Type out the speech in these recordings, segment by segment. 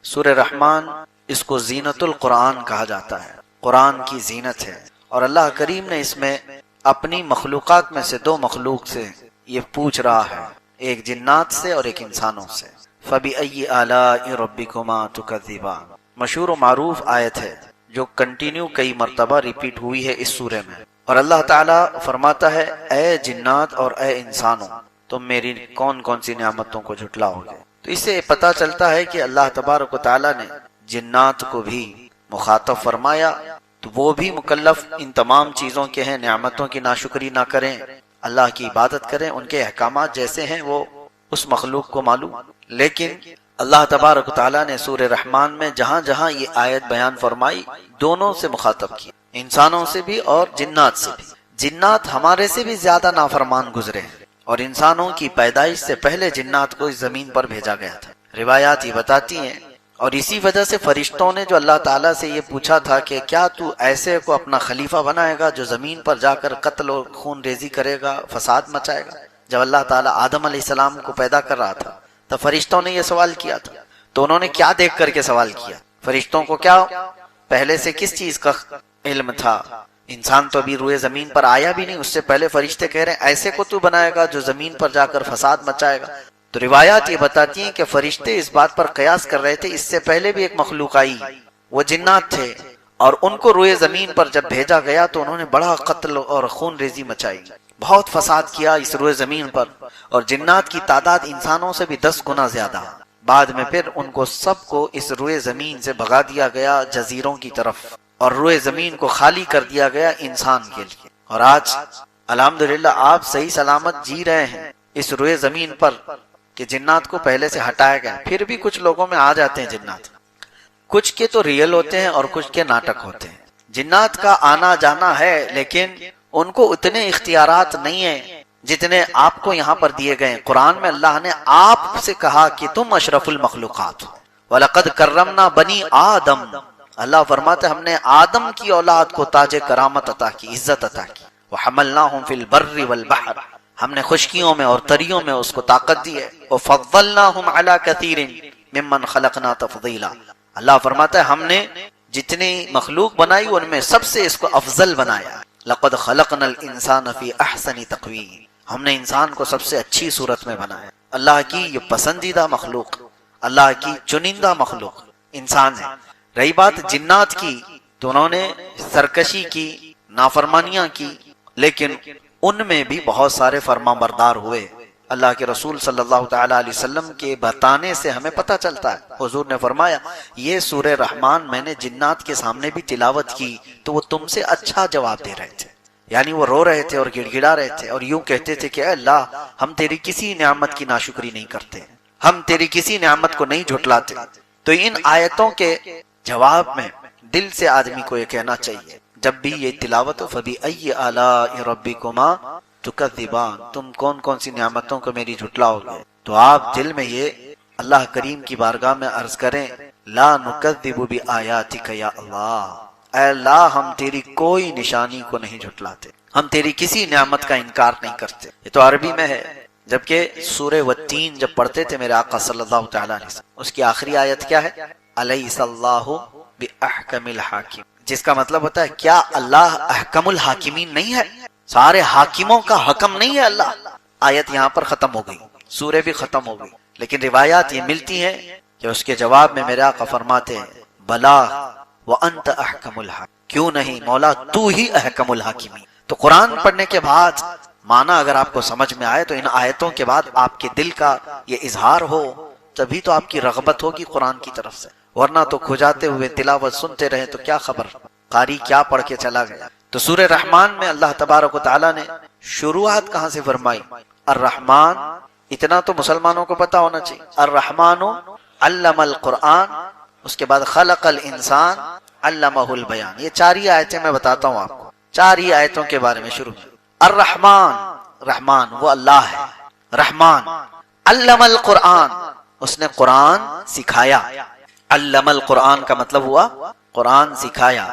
سورہ رحمان اس کو زینت القرآن کہا جاتا ہے، قرآن کی زینت ہے، اور اللہ کریم نے اس میں اپنی مخلوقات میں سے دو مخلوق سے یہ پوچھ رہا ہے، ایک جنات سے اور ایک انسانوں سے۔ فَبِأَيِّ آلَاءِ رَبِّكُمَا تُكَذِّبَانِ، مشہور و معروف آیت ہے جو کنٹینیو کئی مرتبہ ریپیٹ ہوئی ہے اس سورے میں، اور اللہ تعالیٰ فرماتا ہے اے جنات اور اے انسانوں تم میری کون کون سی نعمتوں کو جھٹلاؤ گے۔ تو اس سے پتہ چلتا ہے کہ اللہ تبارک و تعالیٰ نے جنات کو بھی مخاطب فرمایا، تو وہ بھی مکلف ان تمام چیزوں کے ہیں، نعمتوں کی ناشکری نہ کریں، اللہ کی عبادت کریں، ان کے احکامات جیسے ہیں وہ اس مخلوق کو معلوم۔ لیکن اللہ تبارک و تعالیٰ نے سورہ رحمان میں جہاں جہاں یہ آیت بیان فرمائی دونوں سے مخاطب کی، انسانوں سے بھی اور جنات سے بھی۔ جنات ہمارے سے بھی زیادہ نافرمان گزرے ہیں، اور انسانوں کی پیدائش سے پہلے جنات کو اس زمین پر بھیجا گیا تھا، روایات یہ بتاتی ہیں۔ اور اسی وجہ سے فرشتوں نے جو اللہ تعالیٰ سے یہ پوچھا تھا کہ کیا تو ایسے کو اپنا خلیفہ بنائے گا جو زمین پر جا کر قتل و خون ریزی کرے گا، فساد مچائے گا، جب اللہ تعالیٰ آدم علیہ السلام کو پیدا کر رہا تھا تو فرشتوں نے یہ سوال کیا تھا، تو انہوں نے کیا دیکھ کر کے سوال کیا؟ فرشتوں کو کیا پہلے سے کس چیز کا علم تھا؟ انسان تو ابھی روئے زمین پر آیا بھی نہیں، اس سے پہلے فرشتے کہہ رہے ہیں ایسے کو تو بنائے گا جو زمین پر جا کر فساد مچائے گا۔ تو روایات یہ بتاتی ہیں کہ فرشتے اس بات پر قیاس کر رہے تھے اس سے پہلے بھی ایک مخلوق آئی، وہ جنات تھے، اور ان کو روئے زمین پر جب بھیجا گیا تو انہوں نے بڑا قتل اور خون ریزی مچائی، بہت فساد کیا اس روئے زمین پر، اور جنات کی تعداد انسانوں سے بھی 10 گنا زیادہ۔ بعد میں پھر ان کو سب کو اس روئے زمین سے بھگا دیا گیا جزیروں کی طرف، اور روئے زمین کو خالی کر دیا گیا انسان کے لیے۔ اور آج الحمدللہ آپ صحیح سلامت جی رہے ہیں اس روئے زمین پر کہ جنات کو پہلے سے ہٹایا گیا، پھر بھی کچھ لوگوں میں آ جاتے ہیں جنات، کچھ کے تو ریئل ہوتے ہیں اور کچھ کے ناٹک ہوتے ہیں۔ جنات کا آنا جانا ہے لیکن ان کو اتنے اختیارات نہیں ہیں جتنے آپ کو یہاں پر دیے گئے۔ قرآن میں اللہ نے آپ سے کہا کہ تم اشرف المخلوقات ہو، وَلَقَدْ كَرَّمْنَا بَنِي آدم، اللہ فرماتے ہم نے آدم کی اولاد کو تاج کرامت عطا کی، عزت عطا کی۔ وَحَمَلْنَاهُمْ فِي الْبَرِّ وَالْبَحْرِ، ہم نے خشکیوں میں اور تریوں میں اس کو طاقت دی ہے۔ وَفَضَّلْنَاهُمْ عَلَى كَثِيرٍ مِّمَّنْ خَلَقْنَا تَفْضِيلًا، اللہ فرماتا ہے ہم نے جتنی مخلوق بنائی ان میں سب سے اس کو افضل بنایا۔ لَقَدْ خَلَقْنَا الْإِنسَانَ فِي أَحْسَنِ تَقْوِيمٍ، ہم نے انسان کو سب سے اچھی صورت میں بنایا۔ اللہ کی یہ پسندیدہ مخلوق، اللہ کی چنندہ مخلوق انسان ہے۔ رہی بات جنات کی تو انہوں نے سرکشی کی، نافرمانیاں کی، لیکن ان میں بھی بہت سارے فرما بردار ہوئے۔ اللہ کے رسول صلی اللہ تعالیٰ علیہ وسلم کے بتانے سے ہمیں پتہ چلتا ہے، حضور نے فرمایا یہ سورہ رحمان میں نے جنات کے سامنے بھی تلاوت کی تو وہ تم سے اچھا جواب دے رہے تھے، یعنی وہ رو رہے تھے اور گڑ گڑا رہے تھے اور یوں کہتے تھے کہ اے اللہ ہم تیری کسی نعمت کی ناشکری نہیں کرتے، ہم تیری کسی نعمت کو نہیں جھٹلاتے۔ تو ان آیتوں کے جواب میں دل سے آدمی کو یہ کہنا چاہیے جب بھی یہ تلاوت ہو، فَبِأَيِّ آلَاءِ رَبِّكُمَا تُكَذِّبَانِ، تم کون کون سی نعمتوں کو میری جھٹلاؤ گے، تو آپ دل میں یہ اللہ کریم کی بارگاہ میں عرض کریں لا نُكَذِّبُ بِآيَاتِكَ یا اللہ، اے اللہ ہم تیری کوئی نشانی کو نہیں جھٹلاتے، ہم تیری کسی نعمت کا انکار نہیں کرتے۔ یہ تو عربی میں ہے، جبکہ سورہ والتین جب پڑھتے تھے میرے آقا صلی اللہ تعالیٰ علیہ وسلم، اس کی آخری آیت کیا ہے؟ الیس اللہ بأحکم الحاکم، جس کا مطلب ہوتا ہے کیا اللہ احکم الحاکمین نہیں ہے، سارے حاکموں کا حکم نہیں ہے اللہ۔ آیت یہاں پر ختم ہو گئی، سورہ بھی ختم ہو گئی، لیکن روایات یہ ملتی ہیں کہ اس کے جواب میں میرے آقا فرماتے ہیں بلا وانت احکم الحاکم، کیوں نہیں مولا تو ہی احکم الحاکمین۔ تو قرآن پڑھنے کے بعد معنی اگر آپ کو سمجھ میں آئے تو ان آیتوں کے بعد آپ کے دل کا یہ اظہار ہو تبھی تو آپ کی رغبت ہوگی قرآن کی طرف سے، ورنہ تو کھجاتے ہوئے تلاوت سنتے رہے تو کیا خبر قاری کیا پڑھ کے چلا گیا۔ تو سورہ رحمان میں اللہ تبارک و تعالیٰ نے شروعات کہاں سے فرمائی؟ الرحمن، اتنا تو مسلمانوں کو پتا ہونا چاہیے، الرحمن علم القرآن، اس کے بعد خلق الانسان علمہ البیان۔ یہ 4 ہی آیتیں میں بتاتا ہوں آپ کو، 4 ہی آیتوں کے بارے میں شروع۔ الرحمن، رحمان وہ اللہ ہے، رحمان علم القرآن، اس نے قرآن سکھایا۔ علم القرآن کا مطلب ہوا قرآن سکھایا،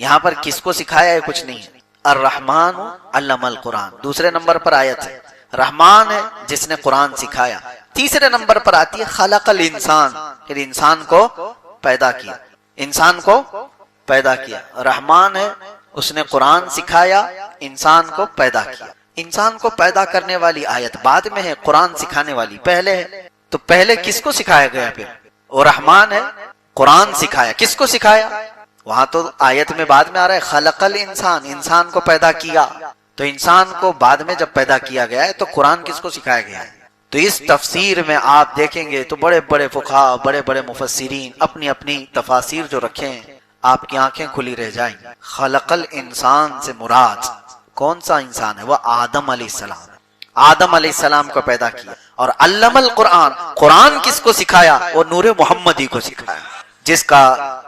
یہاں پر کس کو سکھایا ہے کچھ نہیں ہے۔ الرحمن علم القرآن، دوسرے نمبر پر آیت ہے، رحمان ہے جس نے قرآن سکھایا۔ تیسرے نمبر پر آتی ہے خلق الانسان، پھر انسان کو پیدا کیا، انسان کو پیدا کیا۔ رحمان ہے، اس نے قرآن سکھایا، انسان کو پیدا کیا۔ انسان کو پیدا کرنے والی آیت بعد میں ہے، قرآن سکھانے والی پہلے ہے۔ تو پہلے کس کو سکھایا گیا؟ پھر وہ رحمان ہے، قرآن سکھایا، کس کو سکھایا؟ وہاں تو آیت میں بعد میں آ رہا ہے خلق الانسان، انسان کو پیدا کیا۔ تو انسان کو بعد میں جب پیدا کیا گیا ہے تو قرآن کس کو سکھایا گیا ہے؟ تو اس تفسیر میں آپ دیکھیں گے تو بڑے بڑے فقہا، بڑے بڑے مفسرین اپنی اپنی تفاسیر جو رکھے ہیں، آپ کی آنکھیں کھلی رہ جائیں۔ خلق الانسان سے مراد کون سا انسان ہے؟ وہ آدم علیہ السلام، آدم علیہ السلام کو پیدا کیا۔ اور علم القرآن، قرآن کس کو سکھایا؟ وہ نور محمدی کو سکھایا، جس کا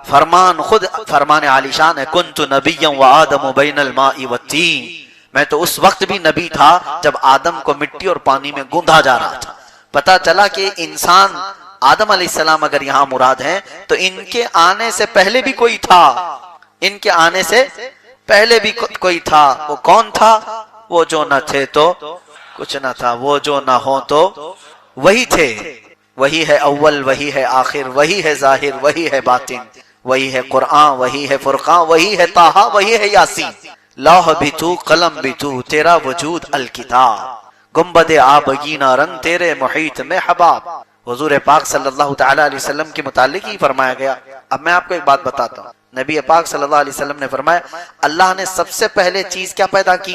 فرمان خود فرمان عالی شان ہے، کنت نبیا وآدم بین الماء والتین، میں تو اس وقت بھی نبی تھا جب آدم کو مٹی اور پانی میں گوندھا جا رہا تھا۔ پتا چلا کہ انسان آدم علیہ السلام اگر یہاں مراد ہیں تو ان کے آنے سے پہلے بھی کوئی تھا، ان کے آنے سے پہلے بھی کوئی تھا۔ وہ کون تھا؟ وہ جو نہ تھے تو کچھ نہ تھا، وہ جو نہ ہو تو وہی تھے۔ وہی ہے اول، وہی ہے آخر، وہی ہے ظاہر، وہی ہے باطن، وہی ہے قرآن، وہی ہے فرقان، وہی ہے طٰہٰ، وہی ہے یاسین۔ لوح بھی تو، قلم بھی تو، تیرا وجود الکتاب، گنبد آبگینہ رنگ تیرے محیط میں حباب۔ حضور پاک صلی اللہ تعالی علیہ وسلم کے متعلق ہی فرمایا گیا۔ اب میں آپ کو ایک بات بتاتا ہوں، نبی پاک صلی اللہ علیہ وسلم نے فرمایا اللہ نے سب سے پہلے چیز کیا پیدا کی؟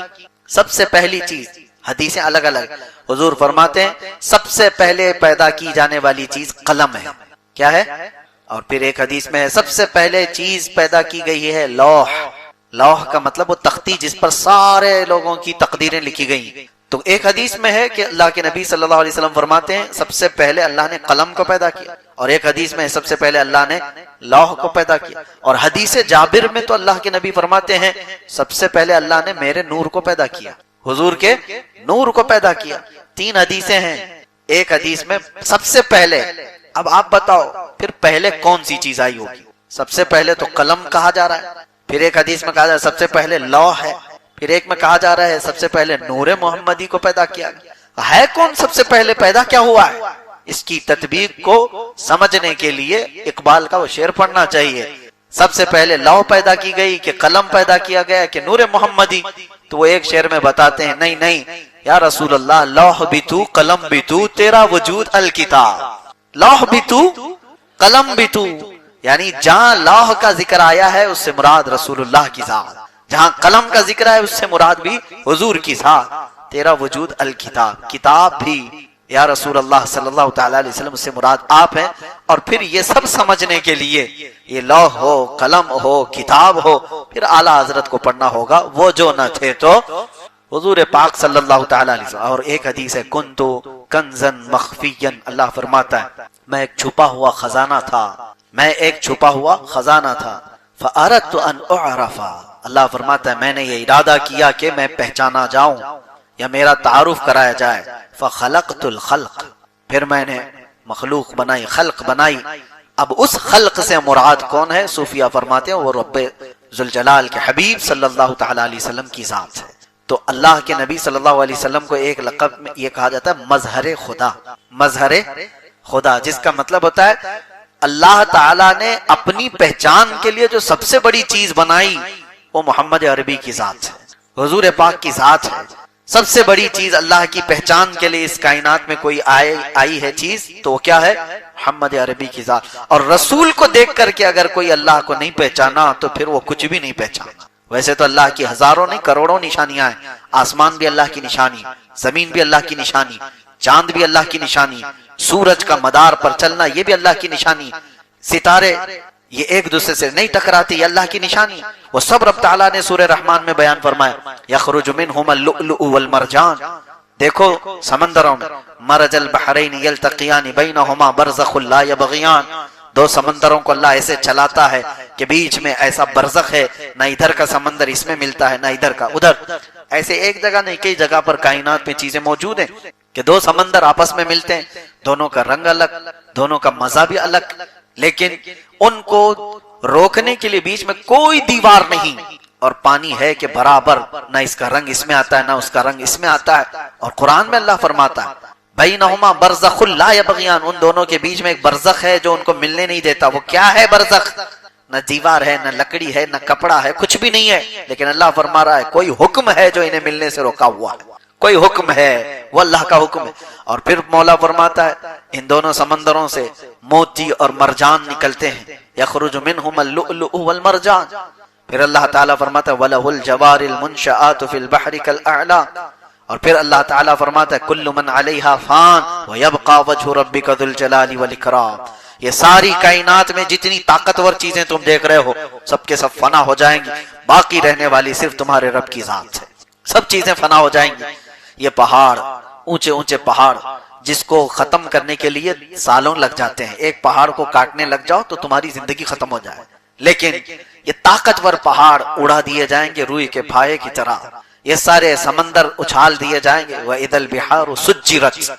سب سے پہلی چیز، حدیثیں الگ الگ، حضور فرماتے ہیں سب سے پہلے پیدا کی جانے والی چیز قلم ہے۔ کیا ہے؟ اور پھر ایک حدیث میں ہے سب سے پہلے چیز پیدا کی گئی ہے لوح۔ لوح کا مطلب وہ تختی جس پر سارے لوگوں کی تقدیریں لکھی گئی۔ تو ایک حدیث میں ہے کہ اللہ کے نبی صلی اللہ علیہ وسلم فرماتے ہیں سب سے پہلے اللہ نے قلم کو پیدا کیا، اور ایک حدیث میں سب سے پہلے اللہ نے لوح کو پیدا کیا۔ اور حدیث جابر میں تو اللہ کے نبی فرماتے ہیں سب سے پہلے اللہ نے میرے نور کو پیدا کیا، حضور کے نور کو پیدا کیا۔ تین حدیثیں ہیں، ایک حدیث میں سب سے پہلے۔ اب آپ بتاؤ پھر پہلے کون سی چیز آئی ہوگی؟ سب سے پہلے تو قلم کہا جا رہا ہے، پھر ایک حدیث میں کہا جا رہا ہے سب سے پہلے لوح ہے، پھر ایک میں کہا جا رہا ہے سب سے پہلے نور محمدی کو پیدا کیا گیا۔ ہے کون سب سے پہلے پیدا کیا ہوا ہے؟ اس کی تطبیق کو سمجھنے کے لیے اقبال کا وہ شعر پڑھنا چاہیے، سب سے پہلے لوح پیدا کی گئی کہ قلم پیدا کیا گیا کہ نور محمدی؟ تو وہ ایک شعر میں بتاتے ہیں نہیں نہیں یا رسول اللہ، لوح بھی تو، قلم بھی تو، تیرا وجود الکتاب۔ لوح بھی تو، قلم بھی تو، یعنی جہاں لوح کا ذکر آیا ہے اس سے مراد رسول اللہ کی ذات، جہاں قلم کا ذکر ہے اس سے مراد بھی حضور کی ذات۔ تیرا وجود الکتاب، کتاب بھی یا رسول اللہ صلی اللہ تعالی علیہ وسلم اس سے مراد آپ ہیں۔ اور پھر یہ سب سمجھنے کے لیے یہ لوح ہو، قلم ہو، کتاب ہو، پھر اعلیٰ حضرت کو پڑھنا ہوگا وہ جو نہ تھے تو حضور پاک صلی اللہ تعالی علیہ وسلم۔ اور ایک حدیث ہے کنتو کنزن مخفیا، اللہ فرماتا ہے میں ایک چھپا ہوا خزانہ تھا، میں ایک چھپا ہوا خزانہ تھا، فأردت ان اعرف، اللہ فرماتا ہے میں نے یہ ارادہ کیا کہ میں پہچانا جاؤں یا میرا تعارف کرایا جائے، فخلقت الخلق، پھر میں نے مخلوق بنائی، خلق بنائی۔ اب اس خلق سے مراد کون ہے؟ صوفیہ فرماتے ہیں وہ رب ذوالجلال کے حبیب صلی اللہ تعالی علیہ وسلم کی ذات ہے۔ تو اللہ کے نبی صلی اللہ علیہ وسلم کو ایک لقب میں یہ کہا جاتا ہے مظہر خدا، مظہر خدا، جس کا مطلب ہوتا ہے اللہ تعالیٰ نے اپنی پہچان کے لیے جو سب سے بڑی چیز بنائی وہ محمد عربی کی ذات ہے، حضور پاک کی ذات ہے۔ سب سے بڑی چیز اللہ کی پہچان کے لیے اس کائنات میں کوئی آئی ہے چیز تو وہ کیا ہے؟ محمد عربی کی ذات۔ اور رسول کو دیکھ کر کے اگر کوئی اللہ کو نہیں پہچانا تو پھر وہ کچھ بھی نہیں پہچانا۔ ویسے تو اللہ کی ہزاروں نہیں کروڑوں نشانیاں ہیں، آسمان بھی اللہ کی نشانی، زمین بھی اللہ کی نشانی، چاند بھی اللہ کی نشانی، سورج کا مدار پر چلنا یہ بھی اللہ کی نشانی، ستارے یہ ایک دوسرے سے نہیں ٹکراتے یہ اللہ کی نشانی۔ وہ سب رب تعالیٰ نے سورہ رحمان میں بیان فرمایا یخرج منہم اللؤلؤ والمرجان، دیکھو سمندروں میں مرج البحرین یلتقیان بینہما برزخ لا یبغیان، دو سمندروں کو اللہ ایسے چلاتا ہے کہ بیچ میں ایسا برزخ ہے، نہ ادھر کا سمندر اس میں ملتا ہے نہ ادھر کا ادھر۔ ایسے ایک جگہ نہیں کئی جگہ پر کائنات میں چیزیں موجود ہیں کہ دو سمندر آپس میں ملتے ہیں، دونوں کا رنگ الگ، دونوں کا مزہ بھی الگ، لیکن ان کو روکنے کے لیے بیچ میں کوئی دیوار نہیں، اور پانی ہے کہ برابر، نہ اس کا رنگ اس میں آتا ہے نہ اس کا رنگ اس میں آتا ہے۔ اور قرآن میں اللہ فرماتا ہے بینہما برزخ لا یبغیان، ان دونوں کے بیچ میں ایک برزخ ہے جو ان کو ملنے نہیں دیتا۔ وہ کیا ہے برزخ؟ نہ دیوار ہے، نہ لکڑی ہے، نہ کپڑا ہے، کچھ بھی نہیں ہے، لیکن اللہ فرما رہا ہے کوئی حکم ہے جو انہیں ملنے سے روکا ہوا ہے، کوئی حکم ہے، وہ اللہ کا حکم ہے۔ اور پھر مولا فرماتا ہے ان دونوں سمندروں سے موتی اور مرجان نکلتے ہیں، یخرج منہم اللؤلؤ والمرجان۔ پھر اللہ تعالیٰ فرماتا ہے وَلَهُ الْجَوَارِ الْمُنشَآتُ فِي الْبَحْرِ كَالْأَعْلَامِ۔ اور پھر اللہ تعالیٰ فرماتا ہے کل من علیہا فان وَيَبْقَى وَجْهُ رَبِّكَ ذُو الْجَلَالِ وَالْإِكْرَامِ۔ یہ ساری کائنات میں جتنی طاقتور چیزیں تم دیکھ رہے ہو سب کے سب فنا ہو جائیں گی، باقی رہنے والی صرف تمہارے رب کی ذات ہے۔ سب چیزیں فنا ہو جائیں گی۔ یہ پہاڑ، اونچے اونچے پہاڑ جس کو ختم کرنے کے لیے سالوں لگ جاتے ہیں، ایک پہاڑ کو کاٹنے لگ جاؤ تو تمہاری زندگی ختم ہو جائے، لیکن یہ طاقتور پہاڑ اڑا دیے جائیں گے روئی کے پھائے کی طرح۔ یہ سارے سمندر اچھال دیے جائیں گے، وَإِذَا الْبِحَارُ سُجِّرَتْ۔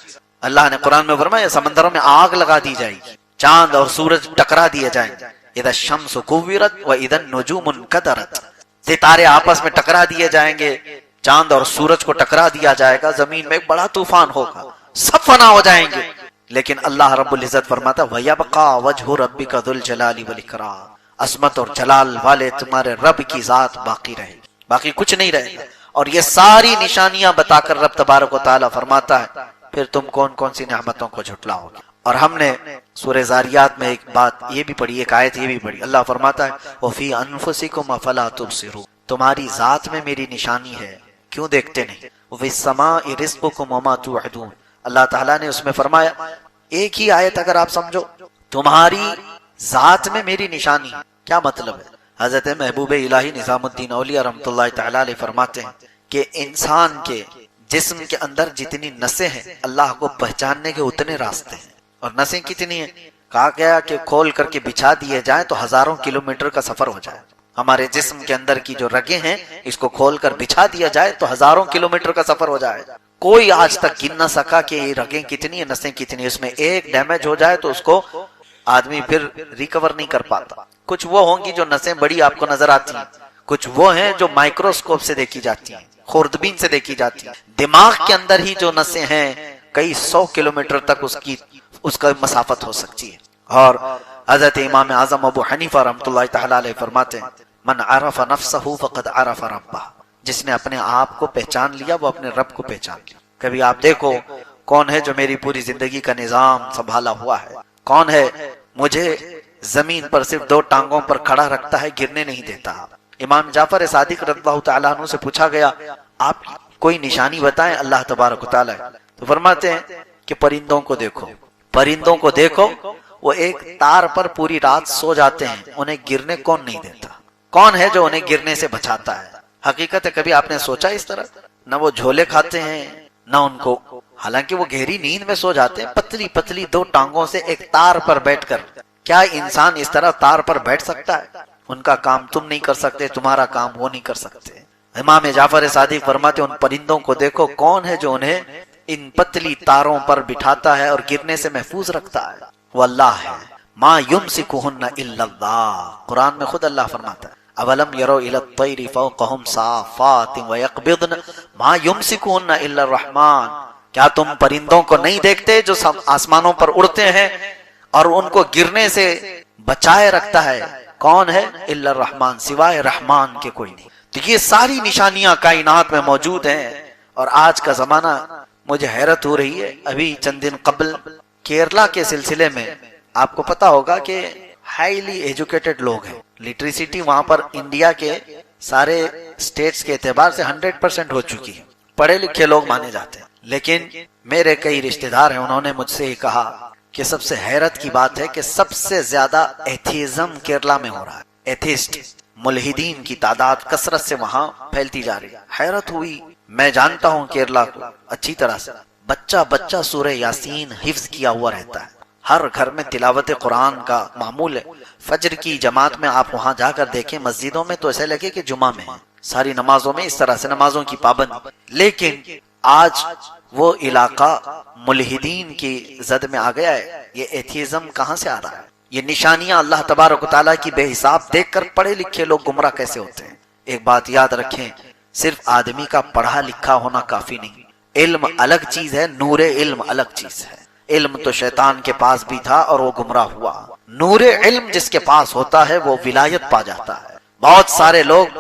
اللہ نے قرآن میں فرمایا سمندروں میں آگ لگا دی جائے گی، چاند اور سورج ٹکرا دیے جائیں گے، اذا الشمس كورت واذا النجوم انكدرت۔ ستارے آپس میں ٹکرا دیے جائیں گے، چاند اور سورج کو ٹکرا دیا جائے گا، زمین میں ایک بڑا طوفان ہوگا، سب فنا ہو جائیں گے، لیکن اللہ رب العزت فرماتا وَيَبْقَى وَجْهُ رَبِّكَ ذُو الْجَلَالِ وَالْإِكْرَامِ۔ عظمت اور جلال والے تمہارے رب کی ذات باقی رہے گی، باقی کچھ نہیں رہے گا۔ اور یہ ساری نشانیاں بتا کر رب تبارک و تعالیٰ فرماتا ہے پھر تم کون کون سی نعمتوں کو جھٹلاؤ گے۔ اور ہم نے سورہ زاریات میں ایک بات یہ بھی پڑھی، ایک آیت یہ بھی پڑھی، اللہ فرماتا ہے وَفِي أَنفُسِكُمْ أَفَلَا تُبْصِرُونَ۔ تمہاری ذات میں میری نشانی ہے، کیوں دیکھتے نہیں؟ وَفِي السَّمَاءِ رِزْقُكُمْ وَمَا تُوعَدُونَ۔ اللہ تعالیٰ نے اس میں فرمایا ایک ہی آیت اگر آپ سمجھو، تمہاری ذات میں میری نشانی ہے، کیا مطلب ہے؟ حضرت محبوب الہی نظام الدین اولیاء رحمۃ اللہ تعالیٰ علیہ فرماتے ہیں کہ انسان کے جسم کے اندر جتنی نسیں ہیں اللہ کو پہچاننے کے اتنے راستے ہیں۔ اور نسیں کتنی ہیں؟ کہا گیا کہ کھول کر کے بچھا دیے جائیں تو ہزاروں کلومیٹر کا سفر ہو جائے۔ ہمارے جسم کے اندر کی جو رگیں ہیں اس کو کھول کر بچھا دیا جائے تو ہزاروں کلومیٹر کا سفر ہو جائے۔ کوئی آج تک گن نہ سکا کہ یہ رگیں کتنی ہیں، نسیں کتنی ہیں۔ اس میں ایک ڈیمیج ہو جائے تو اس کو آدمی پھر ریکور نہیں کر پاتا۔ کچھ وہ ہوں گی جو نسیں بڑی آپ کو نظر آتی ہیں، کچھ وہ ہیں جو مائکروسکوپ سے دیکھی جاتی ہیں، خوردبین سے دیکھی جاتی ہیں۔ دماغ کے اندر ہی جو نسیں ہیں کئی 100 کلومیٹر تک اس کا مسافت ہو سکتی ہے۔ اور حضرت امام اعظم ابو حنیفہ رحمۃ اللہ تعالیٰ علیہ فرماتے ہیں من عرف نفسہ فقد عرف ربہ۔ جس نے اپنے آپ کو پہچان لیا وہ اپنے رب کو پہچان لیا۔ کبھی آپ دیکھو کون ہے جو میری پوری زندگی کا نظام سنبھالا ہوا ہے، کون ہے مجھے زمین پر صرف 2 ٹانگوں پر کھڑا رکھتا ہے، گرنے نہیں دیتا۔ امام جعفر صادق رضی اللہ تعالیٰ عنہ سے پوچھا گیا آپ کوئی نشانی بتائیں اللہ تبارک و تعالیٰ، تو فرماتے ہیں کہ پرندوں کو دیکھو، پرندوں کو دیکھو، وہ ایک تار پر پوری رات سو جاتے ہیں، انہیں گرنے کون نہیں دیتا؟ کون ہے جو انہیں گرنے سے بچاتا ہے؟ حقیقت ہے کبھی آپ نے سوچا اس طرح؟ نہ وہ جھولے کھاتے ہیں نہ ان کو، حالانکہ وہ گہری نیند میں سو جاتے ہیں پتلی پتلی 2 ٹانگوں سے ایک تار پر بیٹھ کر۔ کیا انسان اس طرح تار پر بیٹھ سکتا ہے؟ ان کا کام تم نہیں کر سکتے، تمہارا کام وہ نہیں کر سکتے۔ امام جعفر صادق فرماتے ان پرندوں کو دیکھو کون ہے جو انہیں ان پتلی تاروں پر بٹھاتا ہے اور گرنے سے محفوظ رکھتا ہے، وہ اللہ ہے۔ ما یمسکہن الا اللہ، قرآن میں خود اللہ فرماتا ہے اولم یروا الی الطیر فوقہم صافات ویقبضن ما یمسکہن الا الرحمن۔ کیا تم پرندوں کو نہیں دیکھتے جو آسمانوں پر اڑتے ہیں اور ان کو گرنے سے بچائے رکھتا ہے؟ کون ہے؟ الا الرحمن، سوائے رحمان کے کوئی نہیں۔ تو یہ ساری نشانیاں کائنات میں موجود ہیں۔ اور آج کا زمانہ مجھے حیرت ہو رہی ہے، ابھی چند دن قبل کیرلا کے سلسلے میں آپ کو پتا ہوگا کہ ہائیلی ایجوکیٹڈ لوگ ہیں، لٹریسٹی وہاں پر انڈیا کے سارے سٹیٹس کے اعتبار سے 100% ہو چکی ہے، پڑھے لکھے لوگ مانے جاتے ہیں۔ لیکن میرے کئی رشتہ دار ہیں، انہوں نے مجھ سے یہ کہا کہ سب سے حیرت کی بات ہے کہ سب سے زیادہ ایتھیزم کیرلا میں ہو رہا ہے، ایتھیسٹ ملحدین کی تعداد کثرت سے وہاں پھیلتی جا رہی ہے۔ حیرت ہوئی، میں جانتا ہوں کیرلا کو اچھی طرح سے، بچہ بچہ سورہ یاسین حفظ کیا ہوا رہتا ہے، ہر گھر میں تلاوت قرآن کا معمول ہے۔ فجر کی جماعت میں آپ وہاں جا کر دیکھیں، مسجدوں میں تو ایسے لگے کہ جمعہ میں ہیں، ساری نمازوں میں اس طرح سے نمازوں کی پابند۔ لیکن آج وہ علاقہ ملحدین کی زد میں آ گیا ہے۔ یہ ایتھیزم کہاں سے آ رہا ہے؟ یہ نشانیاں اللہ تبارک و تعالیٰ کی بے حساب دیکھ کر پڑھے لکھے لوگ گمراہ کیسے ہوتے ہیں؟ ایک بات یاد رکھیں، صرف آدمی کا پڑھا لکھا ہونا کافی نہیں، علم الگ چیز ہے، نور علم الگ چیز ہے۔ علم تو شیطان کے پاس بھی تھا اور وہ گمراہ ہوا، نور علم جس کے پاس ہوتا ہے وہ ولایت پا جاتا ہے۔ بہت سارے لوگ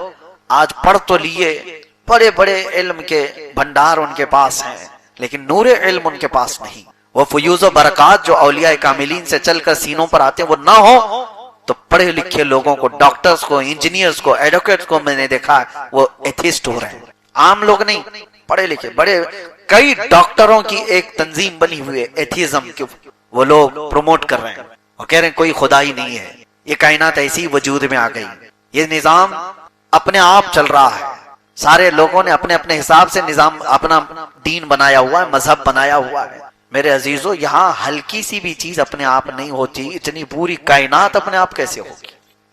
آج پڑھ تو لیے، بڑے بڑے علم کے بھنڈار ان کے پاس ہیں، لیکن نور علم ان کے پاس نہیں۔ وہ فیوز و برکات جو اولیاء کاملین سے چل کر سینوں پر آتے ہیں وہ نہ ہو تو پڑھے لکھے لوگوں کو، ڈاکٹرز کو، انجینئرز کو، ایڈوکیٹس کو میں نے دیکھا ہے وہ ایتھیسٹ ہو رہے ہیں۔ عام لوگ نہیں، پڑھے لکھے بڑے، کئی ڈاکٹروں کی ایک تنظیم بنی ہوئی ہے ایتھیزم کی، وہ لوگ پروموٹ کر رہے ہیں اور کہہ رہے ہیں کوئی خدا ہی نہیں ہے، یہ کائنات ایسی وجود میں آ گئی، یہ نظام اپنے آپ چل رہا ہے۔ سارے لوگوں نے اپنے اپنے حساب سے نظام، اپنا دین بنایا ہوا ہے، مذہب بنایا ہوا ہے۔ میرے عزیزو، یہاں ہلکی سی بھی چیز اپنے آپ نہیں ہوتی، اتنی پوری کائنات اپنے آپ کیسے ہوگی،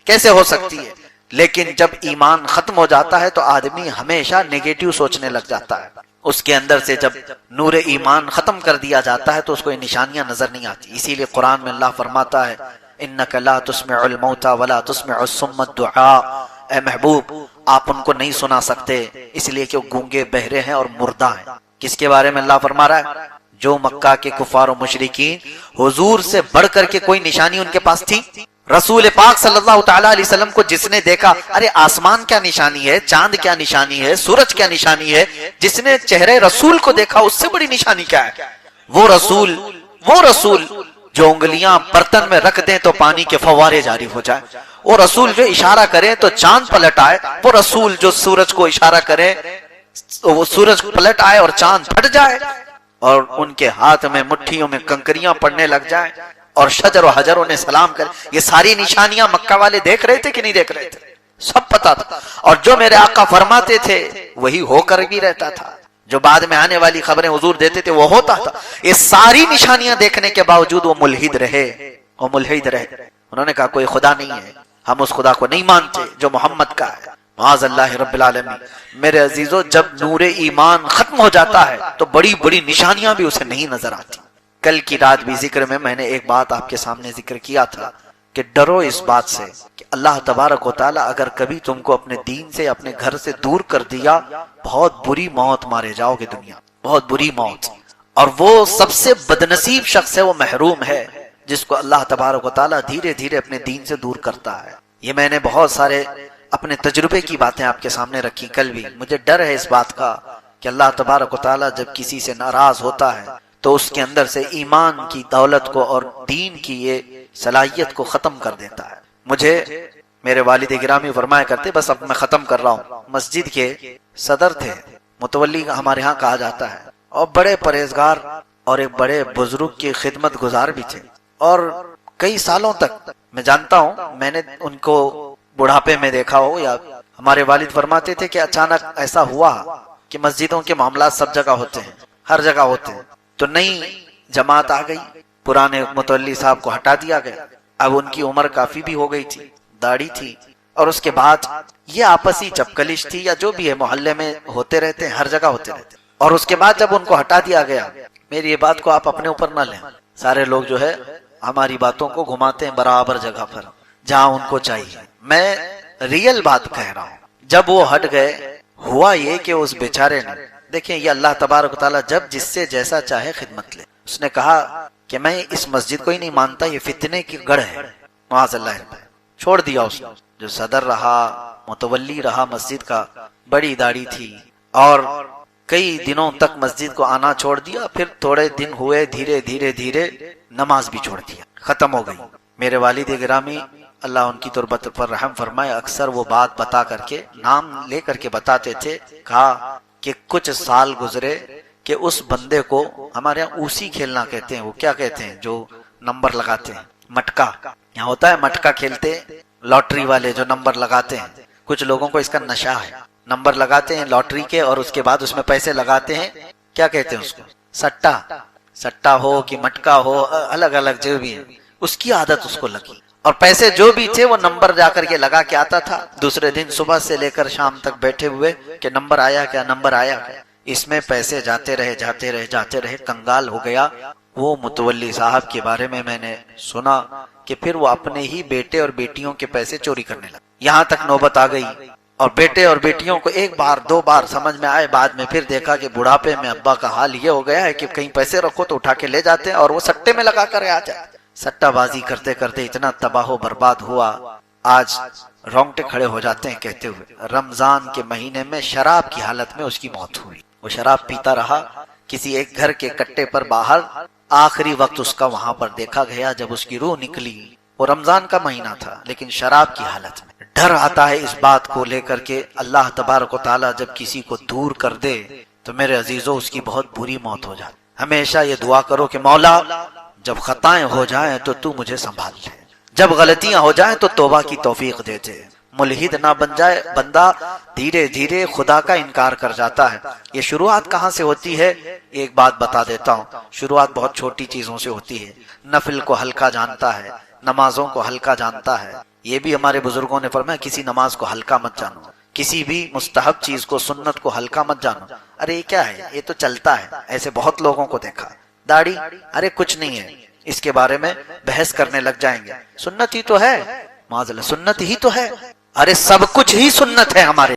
کیسے ہو سکتی ہے؟ لیکن جب ایمان ختم ہو جاتا ہے تو آدمی ہمیشہ نیگیٹو سوچنے لگ جاتا ہے، اس کے اندر سے جب نور ایمان ختم کر دیا جاتا ہے تو اس کو یہ نشانیاں نظر نہیں آتی۔ اسی لیے قرآن میں اللہ فرماتا ہے اِنَّكَ لَا تُسْمِعُ الْمَوْتَى وَلَا تُسْمِعُ الصُّمَّ الدُّعَاءَ، اے محبوب آپ ان کو نہیں سنا سکتے اس لیے کہ وہ گونگے بہرے ہیں اور مردہ ہیں۔ کس کے بارے میں اللہ فرما رہا ہے؟ جو مکہ کے کفار و مشرکین، حضور سے بڑھ کر کے کوئی نشانی ان کے پاس تھی؟ رسول پاک صلی اللہ تعالیٰ علیہ وسلم کو جس نے دیکھا، ارے آسمان کیا نشانی ہے، چاند کیا نشانی ہے، سورج کیا نشانی ہے، جس نے چہرے رسول کو دیکھا اس سے بڑی نشانی کیا ہے؟ وہ رسول جو انگلیاں برتن میں رکھ دیں تو پانی کے فوارے جاری ہو جائے، وہ رسول جو اشارہ کرے تو چاند پلٹ آئے، وہ رسول جو سورج کو اشارہ کرے وہ سورج پلٹ آئے اور چاند پھٹ جائے، اور ان کے ہاتھ میں مٹھیوں میں کنکریاں پڑنے لگ جائیں اور شجر و حجر انہیں سلام کرے۔ یہ ساری نشانیاں مکہ والے دیکھ رہے تھے کہ نہیں دیکھ رہے تھے؟ سب پتا تھا، اور جو میرے آقا فرماتے تھے وہی ہو کر بھی رہتا تھا، جو بعد میں آنے والی خبریں حضور دیتے تھے وہ ہوتا تھا۔ یہ ساری نشانیاں دیکھنے کے باوجود وہ ملحد رہے، انہوں نے کہا کوئی خدا نہیں ہے، ہم اس خدا کو نہیں مانتے جو محمد کا ہے، معاذ اللہ رب العالمین۔ میرے عزیزو، جب نور ایمان ختم ہو جاتا ہے تو بڑی بڑی نشانیاں بھی اسے نہیں نظر آتی۔ کل کی رات بھی ذکر میں نے ایک بات آپ کے سامنے ذکر کیا تھا کہ ڈرو اس بات سے کہ اللہ تبارک و تعالیٰ اگر کبھی تم کو اپنے دین سے، اپنے گھر سے دور کر دیا، بہت بری موت مارے جاؤ گے دنیا، بہت بری موت۔ اور وہ سب سے بدنصیب شخص ہے، وہ محروم ہے جس کو اللہ تبارک و تعالیٰ دھیرے دھیرے اپنے دین سے دور کرتا ہے۔ یہ میں نے بہت سارے اپنے تجربے کی باتیں آپ کے سامنے رکھی کل بھی۔ مجھے ڈر ہے اس بات کا کہ اللہ تبارک و تعالیٰ جب کسی سے ناراض ہوتا ہے تو اس کے اندر سے ایمان کی دولت کو اور دین کی یہ صلاحیت کو ختم کر دیتا ہے۔ مجھے میرے والد گرامی فرمایا کرتے، بس اب میں ختم کر رہا ہوں، مسجد کے صدر تھے، متولی ہمارے ہاں کہا جاتا ہے، اور بڑے پرہیزگار اور ایک بڑے بزرگ کی خدمت گزار بھی تھے، اور کئی سالوں تک میں جانتا ہوں، میں نے ان کو بڑھاپے میں دیکھا ہو یا ہمارے والد فرماتے تھے کہ اچانک ایسا ہوا کہ مسجدوں کے معاملات سب جگہ ہوتے ہیں، ہر جگہ ہوتے ہیں، تو نئی جماعت آ گئی، پرانے متولی صاحب کو ہٹا دیا گیا۔ اب ان کی عمر کافی بھی ہو گئی تھی، داڑھی تھی، اور اس کے بعد یہ آپسی چپکلش تھی یا جو بھی ہے، محلے میں ہوتے رہتے ہیں، ہر جگہ ہوتے رہتے ہیں۔ اور اس کے بعد جب ان کو ہٹا دیا گیا، میری یہ بات کو آپ اپنے اوپر نہ لیں، سارے لوگ جو ہے ہماری باتوں کو گھماتے ہیں برابر جگہ پر جہاں ان کو چاہیے۔ میں ریئل بات کہہ رہا ہوں، جب وہ ہٹ گئے ہوا یہ کہ اس بیچارے نے، دیکھیں یہ اللہ تبارک و تعالیٰ جب جس سے جیسا چاہے خدمت لے، اس نے کہا کہ میں اس مسجد کو ہی نہیں مانتا، یہ فتنے کی گڑھ ہے، معاذ اللہ، چھوڑ دیا اس نے۔ جو صدر رہا، متولی رہا مسجد کا، بڑی داڑھی تھی، اور کئی دنوں تک مسجد کو آنا چھوڑ دیا، پھر تھوڑے دن ہوئے، دھیرے دھیرے دھیرے نماز بھی چھوڑ دیا، ختم ہو گئی۔ میرے والد گرامی اللہ ان کی تربت پر رحم فرمائے، اکثر وہ بات بتا کر کے، نام لے کر کے بتاتے تھے، کہا کہ کچھ سال گزرے کہ اس بندے کو، ہمارے یہاں اوسی کھیلنا کہتے ہیں، وہ کیا کہتے ہیں جو نمبر لگاتے ہیں، مٹکا، یہاں ہوتا ہے مٹکا کھیلتے، لاٹری والے جو نمبر لگاتے ہیں، کچھ لوگوں کو اس کا نشہ ہے، نمبر لگاتے ہیں لاٹری کے اور اس کے بعد اس میں پیسے لگاتے ہیں، کیا کہتے ہیں اس کو، سٹا ہو کہ مٹکا ہو، الگ الگ جو بھی ہے، اس کی عادت اس کو لگی، اور پیسے جو بھی تھے وہ نمبر جا کر کے لگا کے آتا تھا، دوسرے دن صبح سے لے کر شام تک بیٹھے ہوئے کہ نمبر آیا کیا، نمبر آیا کیا، اس میں پیسے جاتے رہے، کنگال ہو گیا۔ وہ متولی صاحب کے بارے میں نے سنا کہ پھر وہ اپنے ہی بیٹے اور بیٹیوں کے پیسے چوری کرنے لگا، یہاں تک نوبت آ گئی اور بیٹے اور بیٹیوں کو ایک بار دو بار سمجھ میں آئے، بعد میں پھر دیکھا کہ بڑھاپے میں ابا کا حال یہ ہو گیا ہے کہ کہیں پیسے رکھو تو اٹھا کے لے جاتے ہیں اور وہ سٹے میں لگا کر آ جائے۔ سٹہ بازی کرتے کرتے اتنا تباہ و برباد ہوا، آج رونگٹے کھڑے ہو جاتے ہیں کہتے ہوئے رمضان کے مہینے میں شراب کی حالت میں اس کی موت ہوئی۔ وہ شراب پیتا رہا کسی ایک گھر کے کٹے پر باہر، آخری وقت اس کا وہاں پر دیکھا گیا جب اس کی روح نکلی۔ وہ رمضان کا مہینہ تھا لیکن شراب کی حالت میں۔ ڈر آتا ہے اس بات کو لے کر کے اللہ تبارک و تعالیٰ جب کسی کو دور کر دے تو میرے عزیزو اس کی بہت بری موت ہو جاتی۔ ہمیشہ یہ دعا کرو کہ مولا جب خطائیں ہو جائیں تو مجھے سنبھال لے، جب غلطیاں ہو جائیں تو توبہ کی توفیق دے دے، ملحد نہ بن جائے بندہ، دھیرے دھیرے خدا کا انکار کر جاتا ہے۔ یہ شروعات کہاں سے ہوتی ہے؟ ایک بات بتا دیتا ہوں، شروعات بہت چھوٹی چیزوں سے ہوتی ہے۔ نفل کو ہلکا جانتا ہے، نمازوں کو ہلکا جانتا ہے۔ یہ بھی ہمارے بزرگوں نے فرمایا کسی نماز کو ہلکا مت جانو، کسی بھی مستحب چیز کو سنت کو ہلکا مت جانو۔ ارے یہ کیا ہے، یہ تو چلتا ہے، ایسے بہت لوگوں کو دیکھا۔ داڑھی، ارے کچھ نہیں ہے، اس کے بارے میں بحث کرنے لگ جائیں گے، سنت ہی تو ہے، معاذ اللہ سنت ہی تو ہے، ارے سب کچھ ہی سنت ہے ہمارے